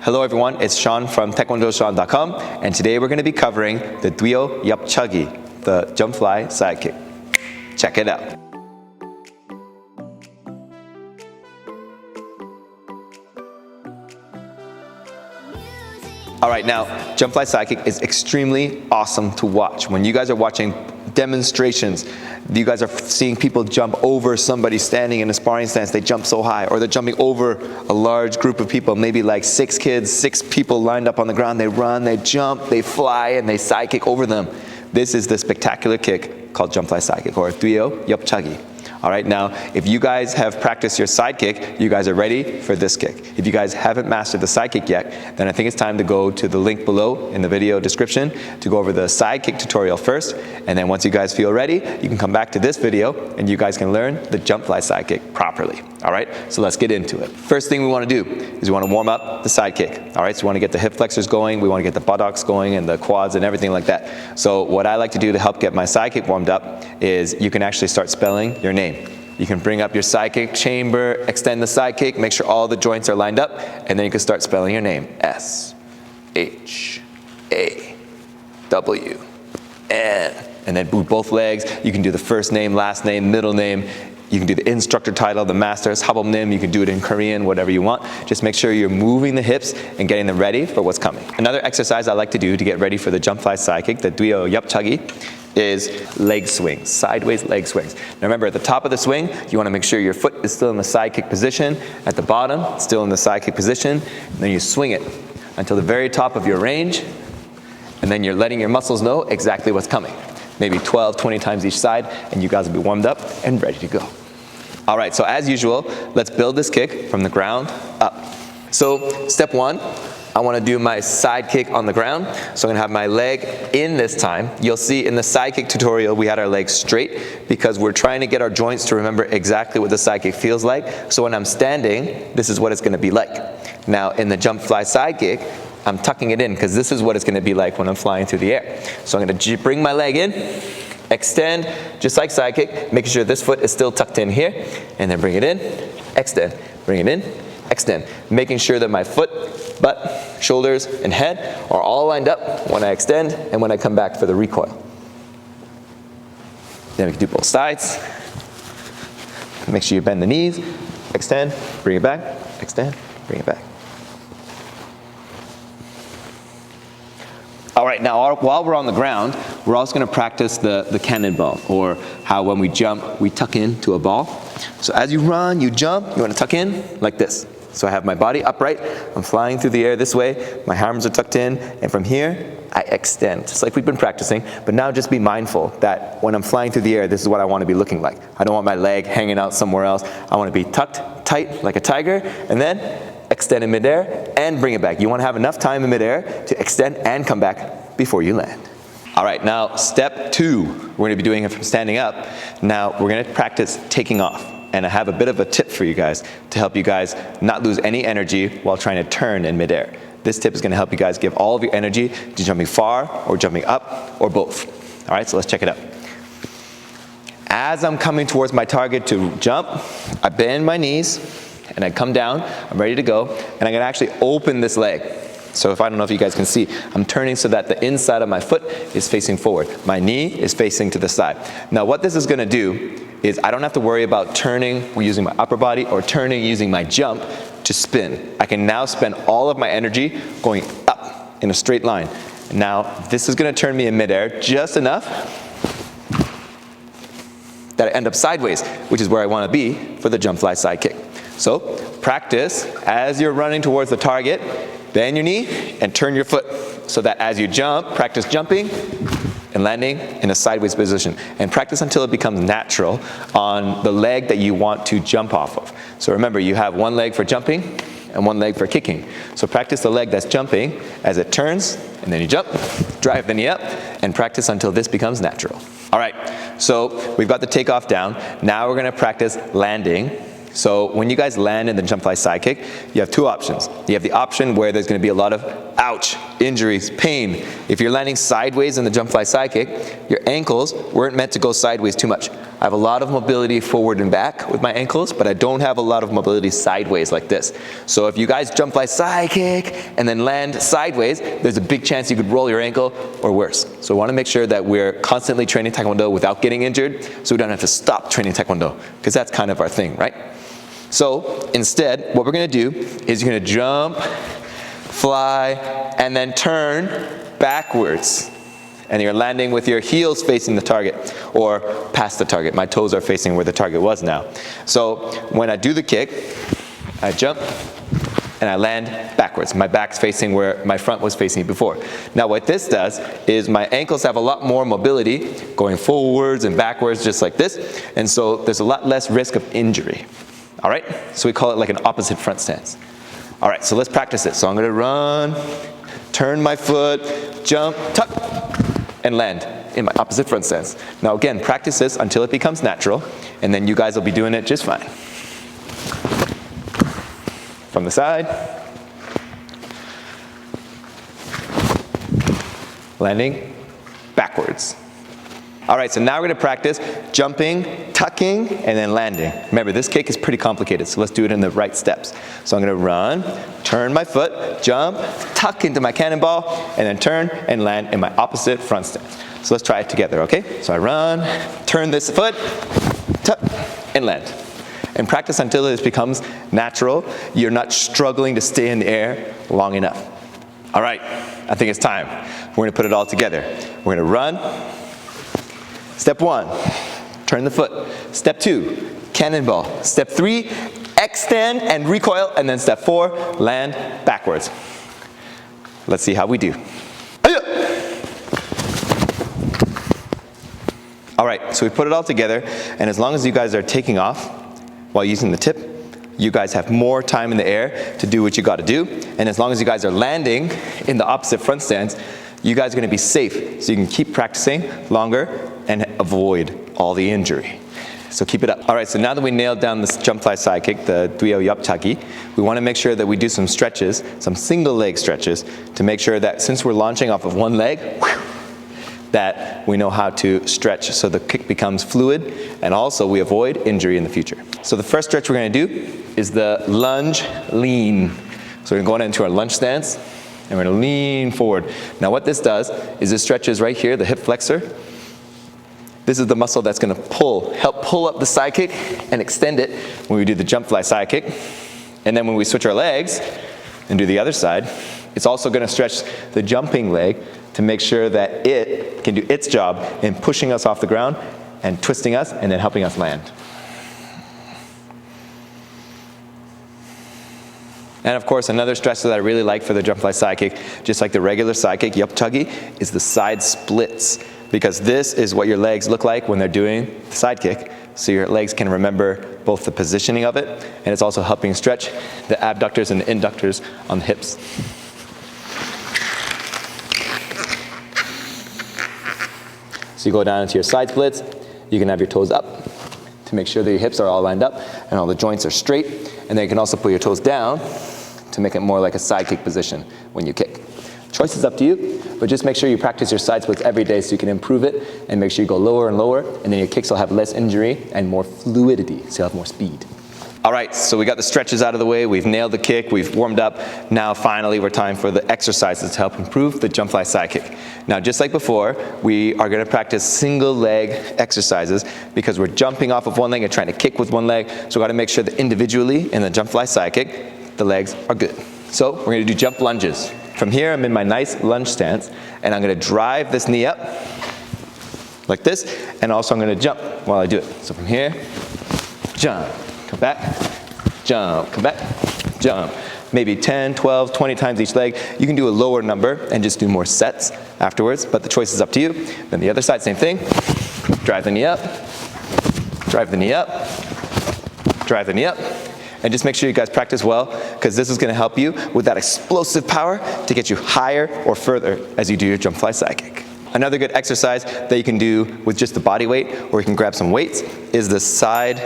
Hello everyone, it's Sean from TaekwondoSean.com, and today we're going to be covering the Ttwieo Yeop Chagi, the jump fly side kick. Check it out. Alright, now, jump fly side kick is extremely awesome to watch. When you guys are watching demonstrations, you guys are seeing people jump over somebody standing in a sparring stance, they jump so high, or they're jumping over a large group of people, maybe like 6 kids, 6 people lined up on the ground, they run, they jump, they fly, and they side kick over them. This is the spectacular kick called jump fly side kick, or Ttwieo Yeop Chagi. Alright, now, if you guys have practiced your side kick, you guys are ready for this kick. If you guys haven't mastered the side kick yet, then I think it's time to go to the link below in the video description to go over the side kick tutorial first, and then once you guys feel ready, you can come back to this video and you guys can learn the jump fly side kick properly. Alright, so let's get into it. First thing we want to do is we want to warm up the side kick. Alright, so we want to get the hip flexors going, we want to get the buttocks going and the quads and everything like that. So what I like to do to help get my side kick warmed up is you can actually start spelling your name. You can bring up your side kick chamber, extend the side kick, make sure all the joints are lined up, and then you can start spelling your name. S, H, A, W, N. And then with both legs, you can do the first name, last name, middle name. You can do the instructor title, the master's habomnim. You can do it in Korean, whatever you want. Just make sure you're moving the hips and getting them ready for what's coming. Another exercise I like to do to get ready for the jump fly side kick, the Ttwieo Yeop Chagi, is leg swings, sideways leg swings. Now remember, at the top of the swing, you want to make sure your foot is still in the side kick position. At the bottom, still in the side kick position. And then you swing it until the very top of your range. And then you're letting your muscles know exactly what's coming. Maybe 12, 20 times each side, and you guys will be warmed up and ready to go. All right, so as usual, let's build this kick from the ground up. So step 1, I want to do my side kick on the ground. So I'm going to have my leg in this time. You'll see in the side kick tutorial we had our legs straight because we're trying to get our joints to remember exactly what the side kick feels like. So when I'm standing, this is what it's going to be like. Now in the jump fly side kick, I'm tucking it in because this is what it's going to be like when I'm flying through the air. So I'm going to bring my leg in, extend, just like side kick, making sure this foot is still tucked in here, and then bring it in, extend, bring it in, extend, making sure that my foot, butt, shoulders, and head are all lined up when I extend and when I come back for the recoil. Then we can do both sides. Make sure you bend the knees, extend, bring it back, extend, bring it back. All right, now while we're on the ground, we're also going to practice the cannonball, or how when we jump, we tuck into a ball. So as you run, you jump, you want to tuck in like this. So I have my body upright, I'm flying through the air this way, my arms are tucked in, and from here, I extend, just like we've been practicing, but now just be mindful that when I'm flying through the air, this is what I want to be looking like. I don't want my leg hanging out somewhere else. I want to be tucked tight like a tiger, and then extend in midair and bring it back. You want to have enough time in midair to extend and come back before you land. All right, now step 2, we're going to be doing it from standing up. Now we're going to practice taking off. And I have a bit of a tip for you guys to help you guys not lose any energy while trying to turn in midair. This tip is going to help you guys give all of your energy to jumping far or jumping up or both. All right, so let's check it out. As I'm coming towards my target to jump, I bend my knees and I come down, I'm ready to go, and I'm going to actually open this leg. So if I don't know if you guys can see, I'm turning so that the inside of my foot is facing forward. My knee is facing to the side. Now what this is going to do is I don't have to worry about turning using my upper body or turning using my jump to spin. I can now spend all of my energy going up in a straight line. Now this is going to turn me in midair just enough that I end up sideways, which is where I want to be for the jump fly side kick. So practice as you're running towards the target, bend your knee and turn your foot so that as you jump, practice jumping and landing in a sideways position. And practice until it becomes natural on the leg that you want to jump off of. So remember, you have one leg for jumping and one leg for kicking. So practice the leg that's jumping as it turns, and then you jump, drive the knee up, and practice until this becomes natural. All right, so we've got the takeoff down. Now we're gonna practice landing. So when you guys land in the jump fly side kick, you have 2 options. You have the option where there's going to be a lot of ouch, injuries, pain. If you're landing sideways in the jump fly side kick, your ankles weren't meant to go sideways too much. I have a lot of mobility forward and back with my ankles, but I don't have a lot of mobility sideways like this. So if you guys jump fly side kick and then land sideways, there's a big chance you could roll your ankle or worse. So we want to make sure that we're constantly training Taekwondo without getting injured, so we don't have to stop training Taekwondo, because that's kind of our thing, right? So instead, what we're going to do is you're going to jump, fly, and then turn backwards. And you're landing with your heels facing the target, or past the target. My toes are facing where the target was now. So when I do the kick, I jump, and I land backwards. My back's facing where my front was facing before. Now what this does is my ankles have a lot more mobility going forwards and backwards just like this, and so there's a lot less risk of injury. All right? So we call it like an opposite front stance. All right, so let's practice it. So I'm gonna run, turn my foot, jump, tuck, and land in my opposite front stance. Now again, practice this until it becomes natural, and then you guys will be doing it just fine. From the side, landing backwards. All right, so now we're gonna practice jumping, tucking, and then landing. Remember, this kick is pretty complicated, so let's do it in the right steps. So I'm gonna run, turn my foot, jump, tuck into my cannonball, and then turn and land in my opposite front stance. So let's try it together, okay? So I run, turn this foot, tuck, and land. And practice until this becomes natural. You're not struggling to stay in the air long enough. All right, I think it's time. We're gonna put it all together. We're gonna run. Step 1, turn the foot. Step 2, cannonball. Step 3, extend and recoil. And then step 4, land backwards. Let's see how we do. All right, so we put it all together, and as long as you guys are taking off while using the tip, you guys have more time in the air to do what you gotta do. And as long as you guys are landing in the opposite front stance, you guys are gonna be safe, so you can keep practicing longer and avoid all the injury. So keep it up. All right, so now that we nailed down this jump fly side kick, the Ttwieo Yeop Chagi, we wanna make sure that we do some stretches, some single leg stretches, to make sure that since we're launching off of one leg, that we know how to stretch so the kick becomes fluid, and also we avoid injury in the future. So the first stretch we're gonna do is the lunge lean. So we're going into our lunge stance, and we're gonna lean forward. Now what this does is this stretches right here, the hip flexor. This is the muscle that's gonna help pull up the side kick and extend it when we do the jump fly side kick. And then when we switch our legs and do the other side, it's also gonna stretch the jumping leg to make sure that it can do its job in pushing us off the ground and twisting us and then helping us land. And of course, another stretch that I really like for the jump fly side kick, just like the regular side kick, Yeop Chagi, is the side splits. Because this is what your legs look like when they're doing the side kick. So your legs can remember both the positioning of it, and it's also helping stretch the abductors and the inductors on the hips. So you go down into your side splits, you can have your toes up to make sure that your hips are all lined up and all the joints are straight. And then you can also put your toes down to make it more like a side kick position when you kick. Choice is up to you, but just make sure you practice your side splits every day so you can improve it, and make sure you go lower and lower, and then your kicks will have less injury and more fluidity, so you'll have more speed. All right, so we got the stretches out of the way, we've nailed the kick, we've warmed up. Now finally we're time for the exercises to help improve the jump fly side kick. Now just like before, we are gonna practice single leg exercises because we're jumping off of one leg and trying to kick with one leg, so we gotta make sure that individually in the jump fly side kick, the legs are good. So we're gonna do jump lunges. From here, I'm in my nice lunge stance, and I'm gonna drive this knee up like this, and also I'm gonna jump while I do it. So from here, jump, come back, jump, come back, jump. Maybe 10, 12, 20 times each leg. You can do a lower number and just do more sets afterwards, but the choice is up to you. Then the other side, same thing. Drive the knee up, drive the knee up, drive the knee up. And just make sure you guys practice well, because this is gonna help you with that explosive power to get you higher or further as you do your jump fly side kick. Another good exercise that you can do with just the body weight, or you can grab some weights, is the side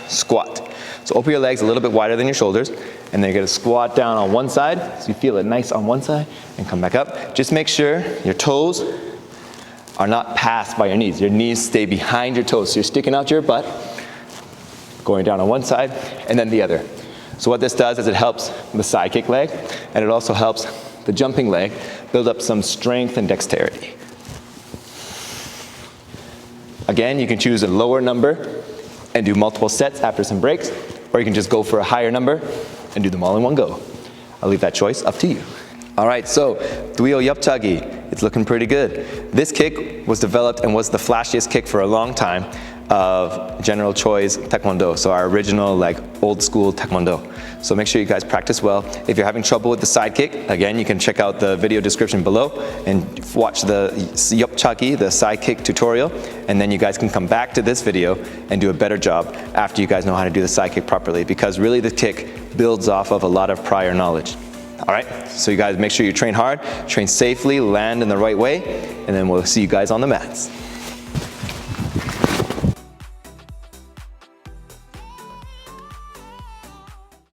squat. So open your legs a little bit wider than your shoulders, and then you're gonna squat down on one side, so you feel it nice on one side, and come back up. Just make sure your toes are not passed by your knees. Your knees stay behind your toes. So you're sticking out your butt, going down on one side and then the other. So what this does is it helps the side kick leg, and it also helps the jumping leg build up some strength and dexterity. Again, you can choose a lower number and do multiple sets after some breaks, or you can just go for a higher number and do them all in one go. I'll leave that choice up to you. All right, so Ttwieo Yeop Chagi, it's looking pretty good. This kick was developed and was the flashiest kick for a long time of General Choi's Taekwondo, so our original, like, old school Taekwondo. So make sure you guys practice well. If you're having trouble with the side kick, again, you can check out the video description below and watch the Yeop Chagi, the side kick tutorial, and then you guys can come back to this video and do a better job after you guys know how to do the side kick properly, because really the kick builds off of a lot of prior knowledge. All right, so you guys make sure you train hard, train safely, land in the right way, and then we'll see you guys on the mats.